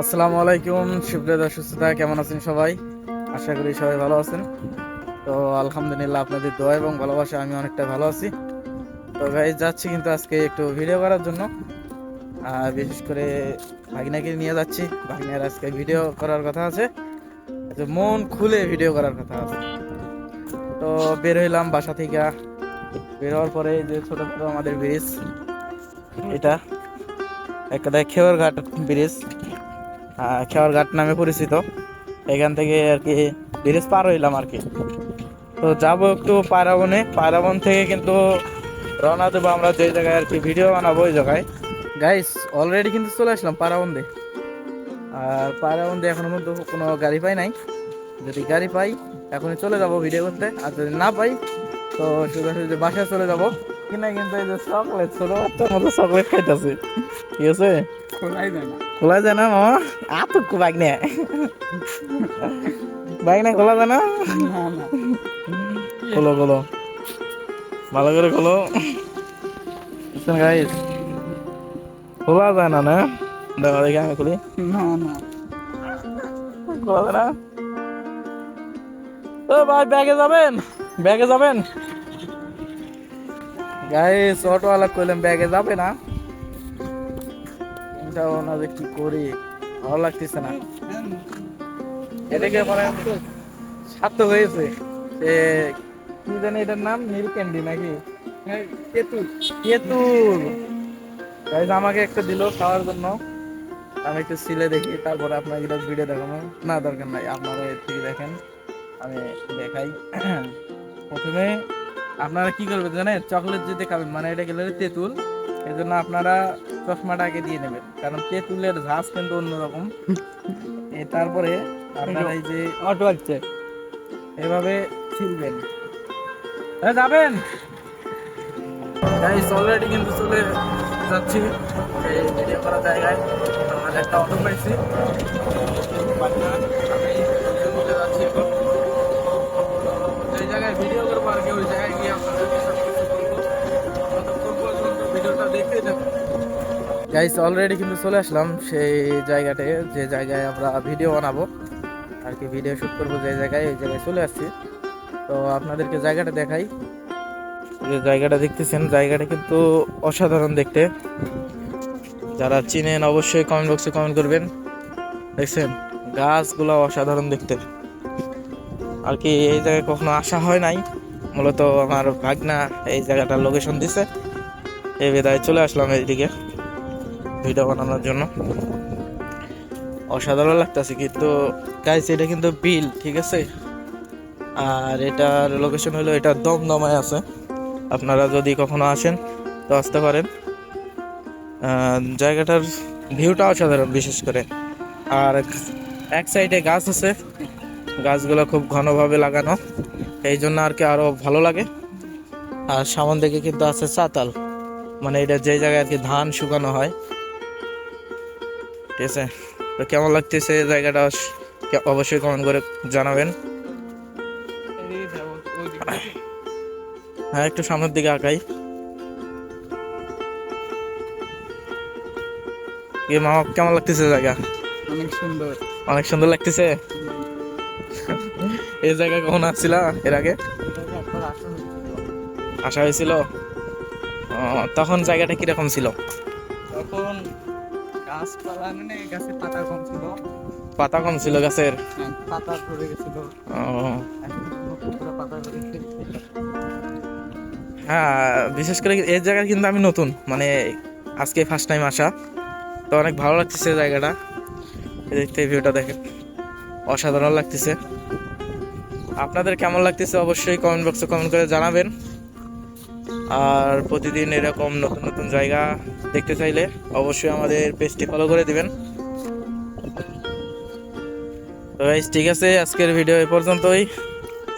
আসসালামু আলাইকুম সুপ্রিয় দর্শক শ্রোতা, কেমন আছেন সবাই? আশা করি সবাই ভালো আছেন। তো আলহামদুলিল্লাহ, আপনাদের দোয়া এবং ভালোবাসা আমি অনেকটা ভালো আছি। তো গাইস, যাচ্ছি কিন্তু আজকে একটু ভিডিও করার জন্য। আর বিশেষ করে ভাগিনাকে নিয়ে যাচ্ছি। ভাগিনার আজকে ভিডিও করার কথা আছে, যে মন খুলে ভিডিও করার কথা আছে। তো বের হইলাম বাসা থেকে। বের হওয়ার পরে এই যে ছোট ছোট আমাদের ব্রিজ, এটা একটা খেওয়ার ঘাট ব্রিজ, খেওয়ার ঘাট নামে পরিচিত। এখান থেকে আর কি ব্রিজ পার হইলাম আর কি। তো যাবো একটু পায়রাবন থেকে কিন্তু রওনা দেবো আমরা যে জায়গায় আর কি ভিডিও বানাবো ওই জায়গায়। গাইস, অলরেডি কিন্তু চলে আসলাম পায়রাবন্দে। আর পায়রাবন্দে এখনো মধ্যে কোনো গাড়ি পাই নাই। যদি গাড়ি পাই এখনই চলে যাব ভিডিও করতে, আর যদি না পাই তো সোজাসুজি বাসায় চলে যাব। কিনা কিন্তু এই যে চকলেট, ছোট বাচ্চার মতো চকলেট খাইতেছে, ঠিক আছে? খোলা যায় না মামা, আতক বাইক নে বাইক না খোলা যায় না। খোলো খোলো, ভালো করে খোলো গাইস। খোলা যায় না, না দেখো দেখি আমি খুলি। খোলা যায় না। ও ভাই, ব্যাগে যাবেন? ব্যাগে যাবেন গাইস? অটোওয়ালা কইলাম ব্যাগে যাবে না। চিন্তা ভাবনা যে কি করি, ভালো লাগতেছে না। এদিকে মানে স্বার্থ হয়েছে সে, কি জানি এটার নাম, নীল ক্যান্ডি নাকি তেঁতুল। তেঁতুল গাইস আমাকে একটা দিল খাওয়ার জন্য। আমি একটু সিলে দেখি, তারপরে আপনাকে ভিডিও দেখানো না দরকার নাই, আপনারা এর থেকে দেখেন, আমি দেখাই। প্রথমে আপনারা কি করবেন জানেন? চকলেট যদি খাবেন, মানে এটা গেলে তেঁতুল, এই জন্য আপনারা চশমাটা আগে দিয়ে নেবেন, কারণ তেঁতুলের ঝাঁজ কিন্তু অন্যরকম। তারপরে আপনারা এই যে অটো আছে এভাবে ছিলবেন। যাবেন গাইস, অলরেডি কিন্তু চলে যাচ্ছি এই ভিডিও করার জায়গায়। আমাদের একটা অটো পাইছি, আমি চলে যাচ্ছি এখন। যে জায়গায় ভিডিও করবো আর কি, ওই জায়গায় গিয়ে আপনাদেরকে সব কিছু বলবো। ততক্ষণ পর্যন্ত ভিডিওটা দেখতে থাকুন। গাইস, অলরেডি কিন্তু চলে আসলাম সেই জায়গাতে, যে জায়গায় আমরা ভিডিও বানাবো আর কি, ভিডিও শুট করবো যে জায়গায়, ওই জায়গায় চলে আসছি। তো আপনাদেরকে জায়গাটা দেখাই। যে জায়গাটা দেখতেছেন, জায়গাটা কিন্তু অসাধারণ দেখতে। যারা চিনেন অবশ্যই কমেন্ট বক্সে কমেন্ট করবেন। দেখছেন গাছগুলো অসাধারণ দেখতে আর কি। এই জায়গায় কখনো আসা হয় নাই, মূলত আমার ভাগনা এই জায়গাটার লোকেশন দিছে, এই বিধায় চলে আসলাম এইদিকে ভিডিও বানানোর জন্য। অসাধারণ লাগতেছে কিন্তু গাইস, এটা কিন্তু বিল, ঠিক আছে? আর এটার লোকেশন হলো, এটা দমদমায় আছে। আপনারা যদি কখনো আসেন তো আসতে পারেন। জায়গাটার ভিউটা অসাধারণ, বিশেষ করে। আর এক সাইডে গাছ আছে, গাছগুলো খুব ঘনভাবে লাগানো, এই জন্য আর কি আরো ভালো লাগে। আর সামন দিকে কিন্তু আছে চাতাল, মানে এটা যে জায়গায় আর কি ধান শুকানো হয়, ঠিক আছে? তো কেমন লাগতেছে জায়গাটা অবশ্যই কমেন্ট করে জানাবেন। হ্যাঁ, একটু সামনের দিকে আঁকাই। কি মামা, কেমন লাগতেছে জায়গা? অনেক সুন্দর, অনেক সুন্দর লাগতেছে। এই জায়গায় কখন আসছিল এর আগে? আসা হয়েছিল। তখন জায়গাটা কিরকম ছিল? তখন গাছপালা মানে গাছের পাতা কম ছিল। পাতা কম ছিল গাছের? পাতা ধরে গেছিল। হ্যাঁ, বিশেষ করে এই জায়গায় কিন্তু আমি নতুন, মানে আজকে ফার্স্ট টাইম আসা। তো অনেক ভালো লাগতেছে জায়গাটা, দেখতে ভিউটা দেখেন, অসাধারণ লাগতেছে। আপনাদের কেমন লাগতেছে অবশ্যই কমেন্ট বক্সে কমেন্ট করে জানাবেন। আর প্রতিদিন এরকম নতুন নতুন জায়গা দেখতে চাইলে অবশ্যই আমাদের পেজটি ফলো করে দিবেন। তো গাইস, ঠিক আছে, আজকের ভিডিও এ পর্যন্তই।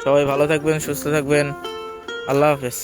সবাই ভালো থাকবেন, সুস্থ থাকবেন। আল্লাহ হাফেজ।